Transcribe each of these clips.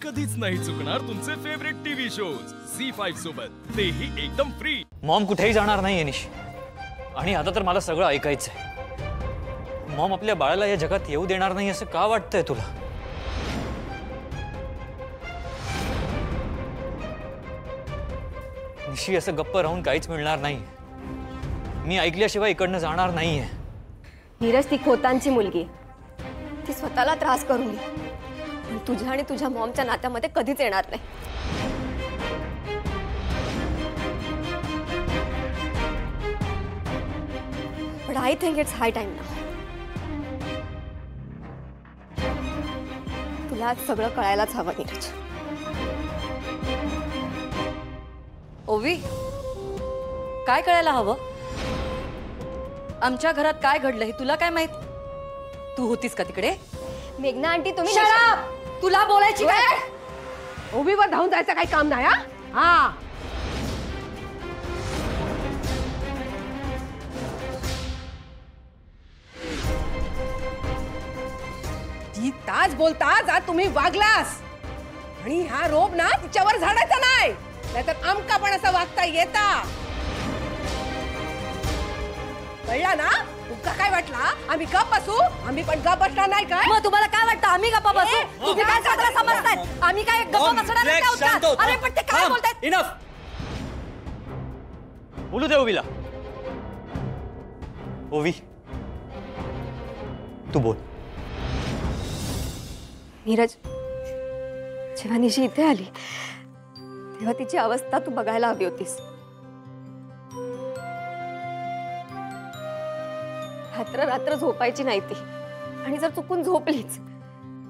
कधीच नाही चुकणार तुमचे फेवरेट टीव्ही शोज झी5 सोबत, तेही एकदम फ्री। मॉम कुठेही जाणार नाहीये निशी, आणि आता तर मला सगळं ऐकायचंय। मॉम आपल्या बाळाला या जगात येऊ देणार नाही असं का वाटतंय तुला? निशी, असं गप्प राहून काहीच मिळणार नाही। मी ऐकल्याशिवाय इकडनं जाणार नाहीये। नीरज, ती खोतांची मुलगी, ती स्वतःला त्रास करून घे, पण तुझ्या आणि तुझ्या मॉमच्या नात्यामध्ये कधीच येणार नाही। But I think it's high time now. तुला आज सगळं कळायलाच हवं नीरज। ओवी, काय कळायला हवं? आमच्या घरात काय घडलं हे तुला काय माहित? तू होतीस का तिकडे? मेघना आंटी, तुम्ही तुला बोलायची काय? ओवीवर धावून जायचं काही काम नाही। हा, ती ताज बोलता जा तुम्ही वागलास, आणि हा रोप ना तिच्यावर झाडायचा नाही, नाहीतर आमका पण असं वागता येता। कळला ना? तुमका काय वाटला आम्ही गप बसू? आम्ही पण गप बसणार नाही काय? मग तुम्हाला काय वाटतं आम्ही गप्पा बसू? तुम्ही काय चांगला समजताय? आम्ही काय गप्पा बसणार नाही का? अरे पण ते काय बोलतायत? इनफ, बोलू दे ओवीला। ओवी, तू बोल। नीरज, जेव्हा निशी इथे आली तेव्हा तिची अवस्था तू बघायला हवी होतीस। रात्र रात्र झोपायची नाही ती, आणि जर चुकून झोपलीच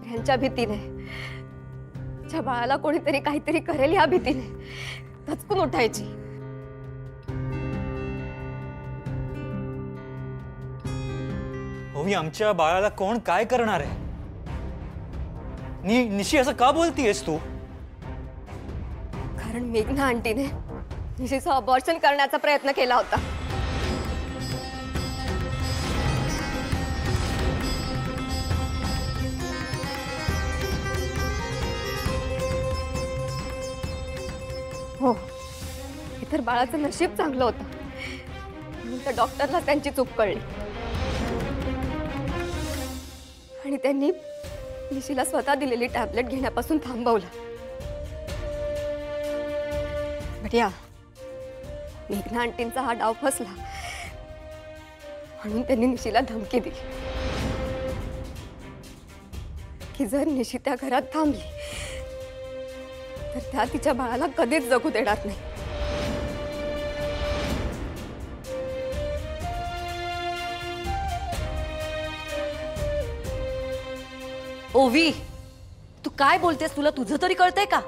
ह्यांच्या भीतीने, तिच्या बाळाला कोणीतरी काहीतरी करेल या भीतीने धचकून उठायची। ओवी, आमच्या बाळाला कोण काय करणार आहे? निशी, असं का बोलतीयस तू? कारण मेघना आंटीने निशीचं अबॉर्शन करण्याचा प्रयत्न केला होता। हो, इतर बाळाचं नशीब चांगलं होतं, म्हणून त्या डॉक्टरला त्यांची चूक कळली, आणि त्यांनी निशीला स्वतः दिलेली टॅबलेट घेण्यापासून थांबवलं। बटिया, मेघना आंटींचा हा डाव फसला, म्हणून त्यांनी निशीला धमकी दिली की जर निशी त्या घरात थांबली तर त्या तिच्या बाळाला कधीच जगू देणार नाही। ओवी, तू काय बोलतेस? तुला तुझं तरी कळतंय का?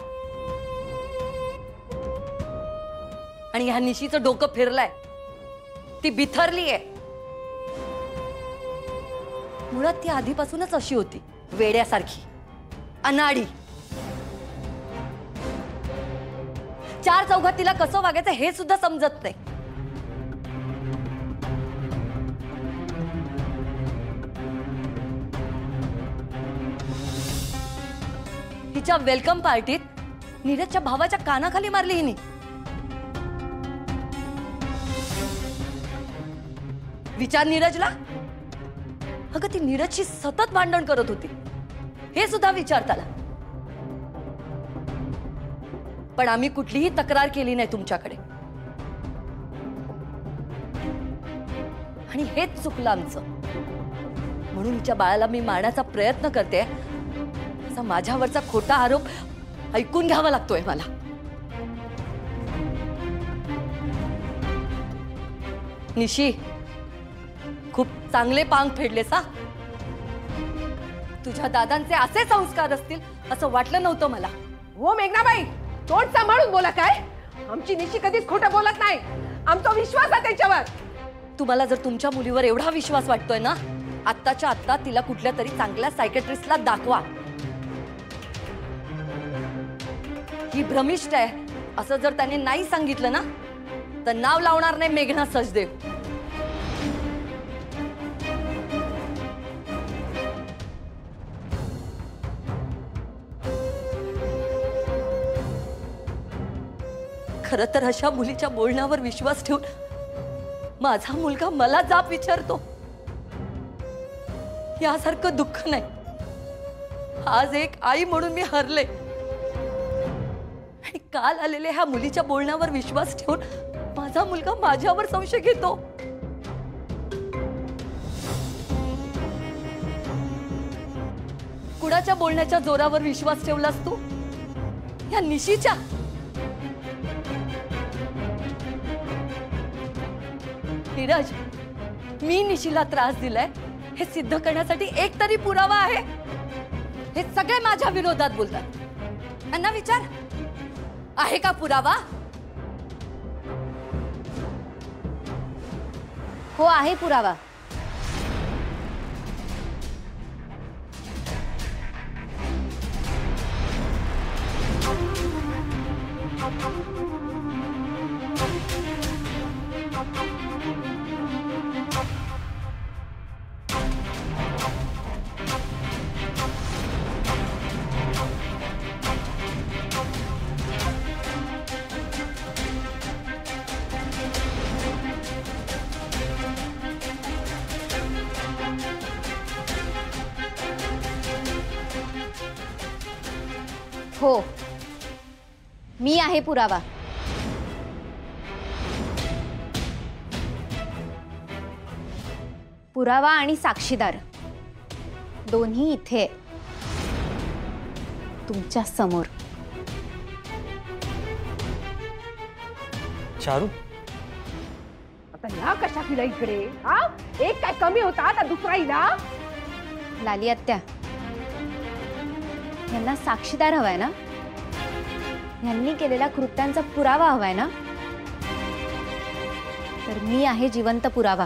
आणि ह्या निशीचं डोकं फिरलंय, ती बिथरलीये। मुळात ती आधीपासूनच अशी होती, वेड्यासारखी, अनाडी। चार चौघात तिला कसं वागायचं हे सुद्धा समजत नाही। हिच्या वेलकम पार्टीत नीरजच्या भावाच्या कानाखाली मारली हिने। विचार नीरजला, अगं ती नीरजशी सतत भांडण करत होती, हे सुद्धा विचार त्याला। पण आम्ही कुठलीही तक्रार केली नाही तुमच्याकडे, आणि हेच चुकलं आमचं, म्हणून हिच्या बाळाला मी मारण्याचा प्रयत्न करते असा माझ्यावरचा खोटा आरोप ऐकून घ्यावा लागतोय मला। निशी, खूप चांगले पांग फेडलेस हा। तुझ्या दादांचे असे संस्कार असतील असं वाटलं नव्हतं मला। हो मेघनाबाई, तोंड सांभाळून बोला काय? आमची निशी कधीच खोटं बोलत नाही, आमचा विश्वास आहे त्याच्यावर। तुम्हाला जर तुमच्या मुलीवर एवढा विश्वास वाटतोय ना, आत्ताच्या आत्ता तिला कुठल्या तरी चांगल्या सायकेट्रिस्टला दाखवा। ही भ्रमिष्ट आहे असं जर त्याने नाही सांगितलं ना, तर नाव लावणार नाही मेघना सचदेव। खरं तर अशा मुलीच्या बोलण्यावर विश्वास ठेवून माझा मुलगा मला जाब विचारतो यासारखं दुःख नाही. आज एक आई म्हणून मी हरले आणि काल आलेल्या ह्या मुलीच्या बोलण्यावर विश्वास ठेवून माझा मुलगा माझ्यावर संशय घेतो. कुणाच्या बोलण्याच्या जोरावर विश्वास ठेवलास तू? या निशीच्या? नीरज, मी निशीला त्रास दिलाय हे सिद्ध करण्यासाठी एक तरी पुरावा आहे. हे सगळे माझ्या विरोधात बोलतात. त्यांना विचार, आहे का पुरावा? हो, आहे पुरावा. हो, मी आहे पुरावा. पुरावा आणि साक्षीदार दोन्ही इथे तुमच्या समोर. चारू, आता ह्या कशा केला इकडे? हा, एक काय कमी होता आता दुसरा इला? लाली आत्या, यांना साक्षीदार हवाय ना? यांनी केलेल्या कृत्यांचा पुरावा हवाय ना? तर मी आहे जिवंत पुरावा.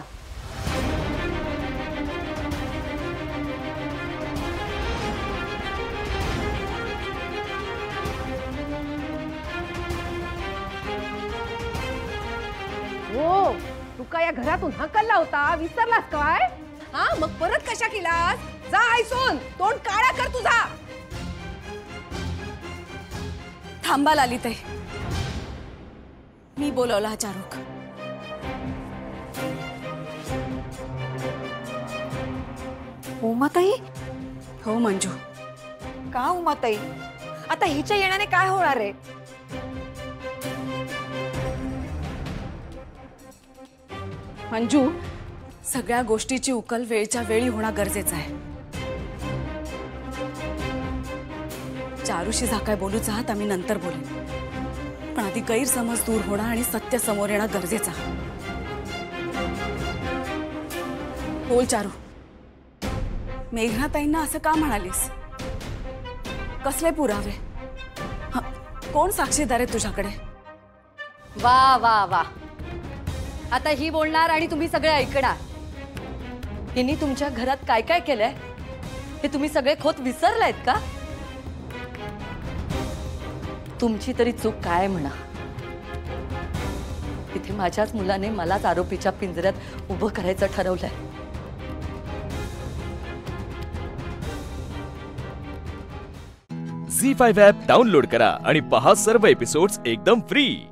हो, तू काय या घरातून हकलला होता? विसरलास काय? हा, मग परत कशा केलास? जा आयसून तोंड काळा कर तुझा. थांबा लालिताई, मी बोलवला हा चारुक. उमाताई? हो मंजू. का उमाताई? आता हिच्या येण्याने काय होणार आहे? मंजू, सगळ्या गोष्टीची उकल वेळच्या वेळी होणं गरजेचं आहे. चारूशी जा काय बोलूचा आहात आम्ही नंतर बोलेन, पण आधी गैरसमज दूर होणं आणि सत्य समोर येणं गरजेचं आहे. बोल चारू, मेघनाताईंना असं का म्हणालीस? कसले पुरावे? कोण साक्षीदार आहे तुझ्याकडे? वा वा वा, आता ही बोलणार आणि तुम्ही सगळे ऐकणार. हिनी तुमच्या घरात काय काय केलंय हे तुम्ही सगळे खोत विसरलायत का? तुमची तरी चूक काय म्हणा. इथे माझ्याच मुलाने मलाच आरोपीच्या पिंजऱ्यात उभं करायचं ठरवलंय. झी5 ॲप डाउनलोड करा आणि पहा सर्व एपिसोड्स एकदम फ्री.